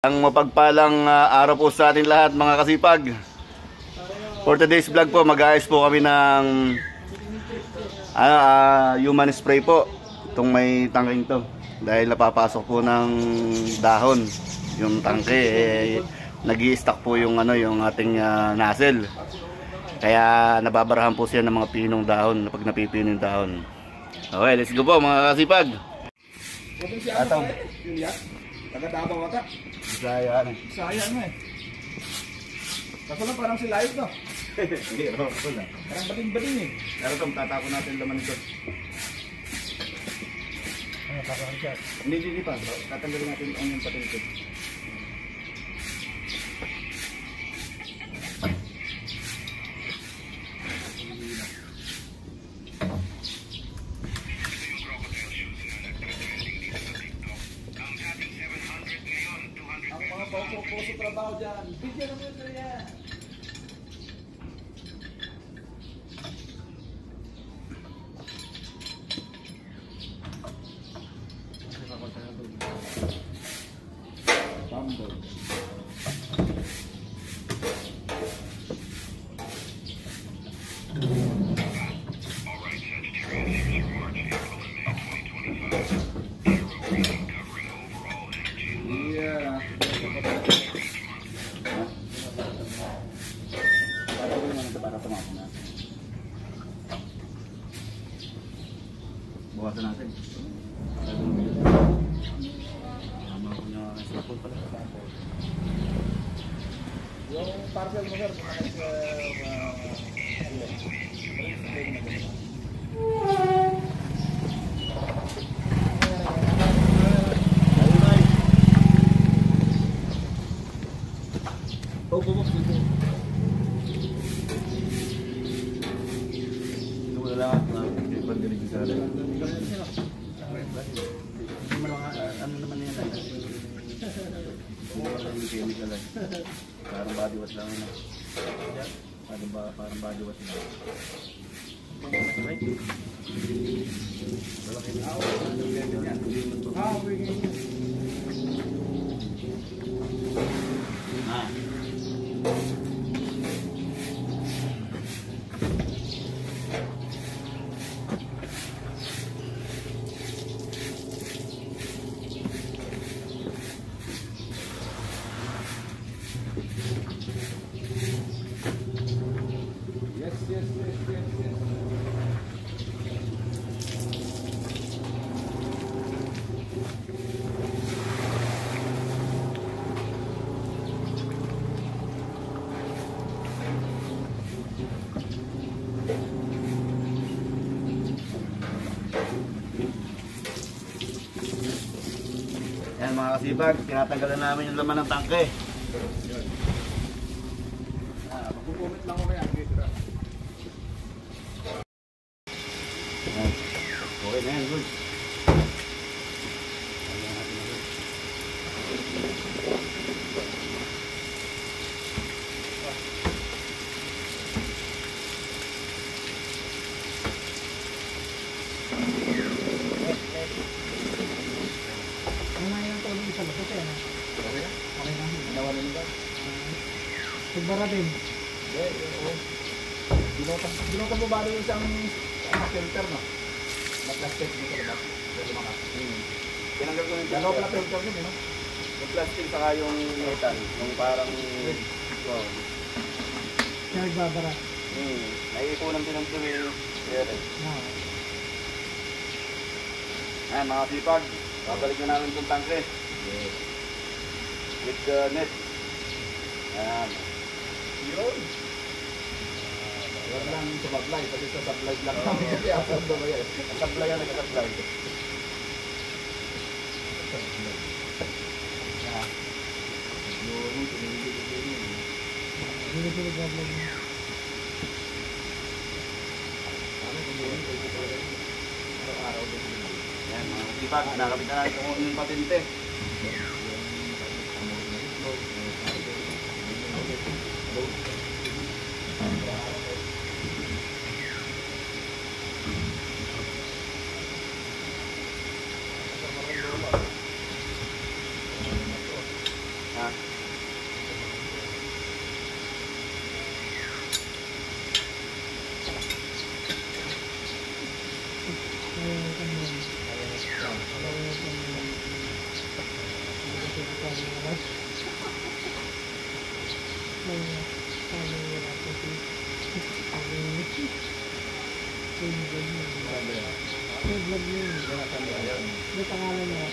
Ang mapagpalang araw po sa atin lahat mga kasipag. For today's vlog po, mag-aayos po kami ng human spray po. Itong may tangking to. Dahil napapasok po ng dahon yung tangke. Nag-i-stack po yung, yung ating nozzle. Kaya nababarahan po siya ng mga pinong dahon pag napipino yung dahon. Okay, let's go po mga kasipag. Atong. Taga-Davao ata. Bisaya na. Bisaya na eh. Kaso lang parang si Live no? Hindi, wala. Parang baling-baling eh. Pero itong tatapon natin laman ito. Ano, tatapon siya? Hindi pa. Tatanggalin natin ang yung patin ito. Puso trabaho dyan. Bigyan naman ito yan. Bumble. Bukasan natin. Tama ko na sa pool pala. Yung parcel mo sir, parang body wash lang yun. Parang body wash lang. Yan mga kasipag, tinatanggalan namin yung laman ng tangke. magkukumit lang ko kaya. Okay na yan, good. Pagbara din. Binutang mo ba yung isang filter no? Na-plastic dito diba? Tinanggal ko yung dalawa pala filter yun eh no? yung plastic saka yung metal. Yung parang... Wow. Kaya nagbabara. Naiipunan din ang tuwing. Ayan mga sipag. Babalik na namin itong tangke. With the net. Ayan. Yun. Wala lang sa supply, kasi sa supply lang kami kasi asan ba ba yan? Supply yan, nag-supply. Ayan mga sipag, nakapit na natin kung yung patente. Ha? May pangalan niya.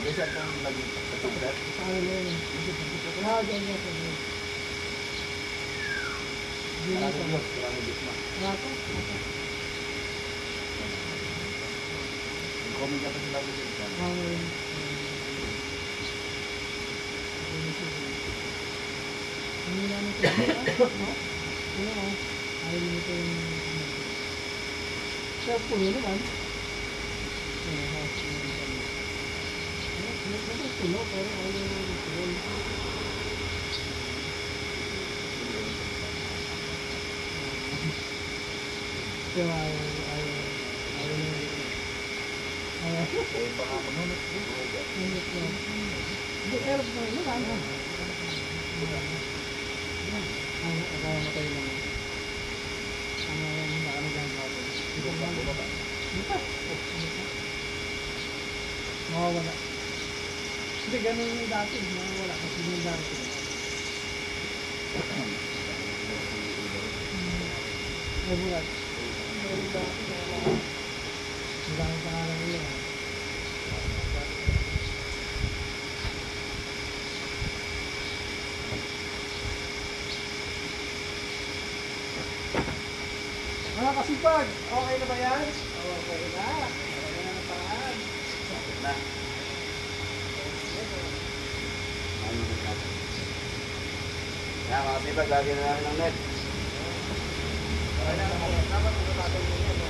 Isa pong naging pagkatulat. Pangalan niya yun. Ganyan sa Diyos. Maraming Diyos, maraming Diyos na. Raka? Comment ka pa sila ko dito. Amen. Ano namin ito? Ano mo? Ayaw nyo ito yung... Siya puno naman. Ano puno? Pero ayaw nyo yung puno. Kaya ayaw nyo yung... Eh, baka manunod. Minute na. Hindi, erap na yun. Ano? Akala matay lang. Ano yung ano gano'n natin? Hindi ko mahal. Hindi pa. Mawawala. Hindi, ganun yung dati. Mawawala. Kasi yung dati. Ay, bulat. Ang dami pangalan nila. Mga kasipag, okay na ba yan? Okay na. Okay na ang paraan. Na. Ano ba natin? Yan, mga sipag, lagyan na namin ng net. Okay na. Dapat magkakataon mo yan.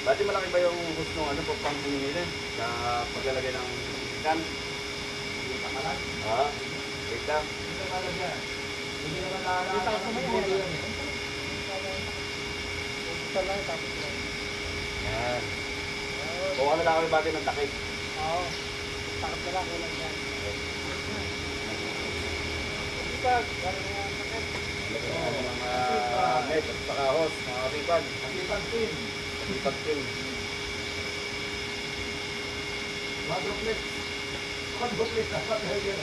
Dati malaki ba yung host nung ano, pang pinili sa paglalagay ng ikan? Hindi ka malag. Ha? Wait lang. Hindi ka malag yan. Hindi naman lalala. Dito ako may Hindi ayaw. yan eh. Ito lang, tapos lang. Yan. Kuha na lang kami bati ng takip. Oo. Takot na lang, walang yan. Sipag, galing na ang sakit. Lagyan namin ng mga net at saka host, mga kapipag. Ang ibang team. Kapipag team. Quadruplet. Quadruplet. Dapat yan.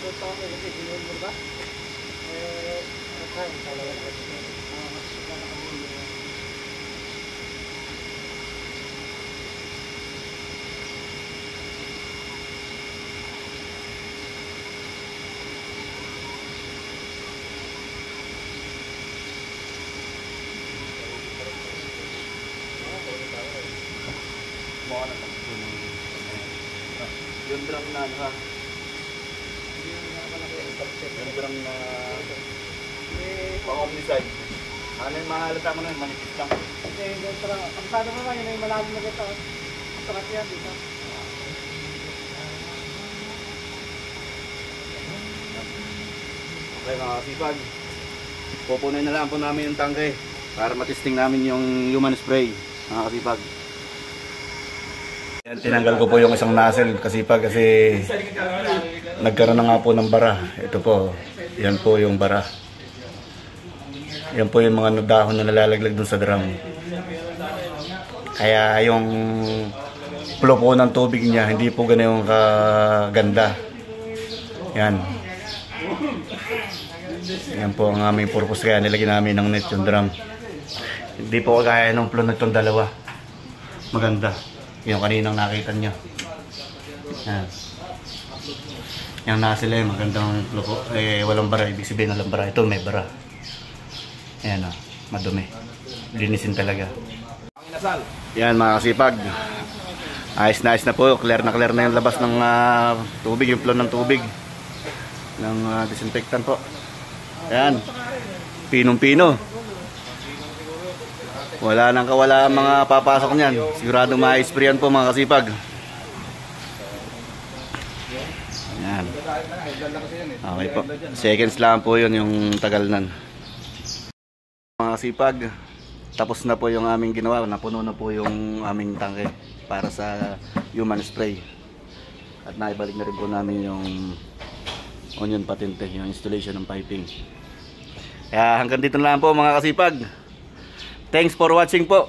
Ito ako kasi sinunod mo ba? Kain talaga kasi. Mas nakakabuli. Mukha na yung drum na ano ha? Yung drum na pang-omnicide. Ano yung mahalata mo na yun? Manipis lang. Kasi yung pagsado mo ba, yun ay malalim na ito. Sarap yan dito. Okay mga kapipag. Pupunin na lang po namin yung tangke para matesting namin yung human spray, mga kasipag. Yan, tinanggal ko po yung isang nozzle kasipag kasi nagkaroon na nga po ng bara. Ito po, yan po yung bara. Yan po yung mga dahon na nalalaglag dun sa drum. Kaya yung flow po ng tubig niya hindi po ganun kaganda. Yan. Yan po ang aming purpose kaya nilagyan namin ng net yung drum. Hindi po kagaya ng flow nitong dalawa. Maganda. Yung kaninang nakita nyo. Yan. Yung nozzle eh, magandang flow po. Eh, walang bara. Ibig sabihin walang bara. Ito may bara. Ayan o, madumi. Linisin talaga. Yan mga kasipag. Ayos na ayos na po. Clear na yung labas ng tubig. Yung flow ng tubig. Ng disinfectant po. Ayan. Pinong-pino. Wala nang kawala ang mga papasok niyan. Sigurado ma-sprayan po mga kasipag. Ayan. Okay po. Seconds lang po yun yung tagal nan. Mga kasipag, tapos na po yung aming ginawa. Napuno na po yung aming tangke para sa human spray. At naibalik na rin po namin yung onion patente, yung installation ng piping. Kaya hanggang dito na lang po mga kasipag. Thanks for watching po.